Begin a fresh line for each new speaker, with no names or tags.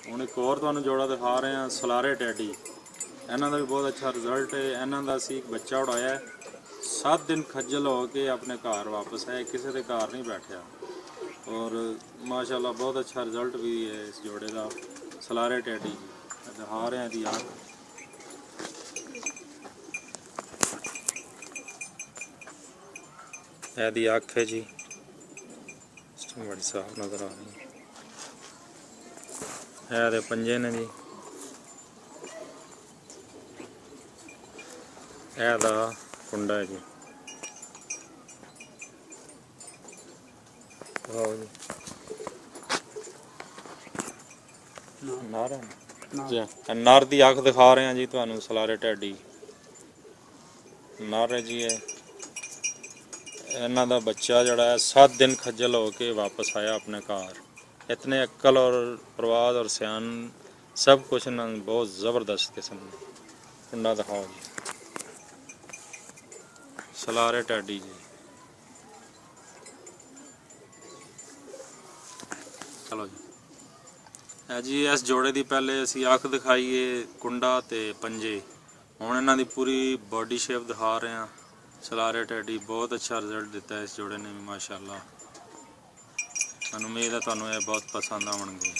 ਹੁਣ ਇੱਕ ਹੋਰ ਤੁਹਾਨੂੰ ਜੋੜਾ ਦਿਖਾ ਰਹੇ ਹਾਂ, ਸਲਾਰੇ ਟੈਡੀ। ਇਹਨਾਂ ਦਾ ਵੀ ਬਹੁਤ ਅੱਛਾ ਰਿਜ਼ਲਟ ਹੈ। ਇਹਨਾਂ ਦਾ ਅਸੀਂ ਇੱਕ ਬੱਚਾ ਉਡਾਇਆ, 7 ਦਿਨ ਖੱਜਲ ਹੋ ਕੇ ਆਪਣੇ ਘਰ ਵਾਪਸ ਆਏ, ਕਿਸੇ ਦੇ ਘਰ ਨਹੀਂ ਬੈਠਿਆ। ਔਰ ਮਾਸ਼ਾਅੱਲਾ ਬਹੁਤ ਅੱਛਾ ਰਿਜ਼ਲਟ ਵੀ ਹੈ ਇਸ ਜੋੜੇ ਦਾ। ਸਲਾਰੇ ਟੈਡੀ ਦਿਖਾ ਰਹੇ ਹਾਂ ਦੀ ਅੱਖ, ਇਹਦੀ ਅੱਖ ਹੈ ਜੀ, बड़ी साफ नज़र आ रही है। ये पंजे ने जी, ਇਹਦਾ ਕੁੰਡਾ ਹੈ ਜੀ। ਆਓ ਜੀ, ਨਰ ਦੀ ਅੱਖ ਦਿਖਾ ਰਹੇ ਹਾਂ ਜੀ ਤੁਹਾਨੂੰ, ਸਲਾਰੇ ਟੈਡੀ ਨਰ ਹੈ ਜੀ। ਇਹਨਾਂ ਦਾ ਬੱਚਾ ਜਿਹੜਾ ਹੈ 7 ਦਿਨ ਖੱਜਲ ਹੋ ਕੇ ਵਾਪਸ ਆਇਆ ਆਪਣੇ ਘਰ। इतने अक्ल और प्रवाद और सियान सब कुछ ना बहुत ज़बरदस्त किस्म है। कुंडा दिखाओ जी, सलारे टैडी जी। चलो जी, है जी इस जोड़े की पहले असी अख दिखाईए, कुंडा ते पंजे। हुण इन्हां दी पूरी बॉडी शेप दिखा रहे हैं। सलारे टैडी बहुत अच्छा रिजल्ट दिता है इस जोड़े ने भी माशाअल्लाह। मैं उम्मीद है तुहानूं ये बहुत पसंद आउणगे।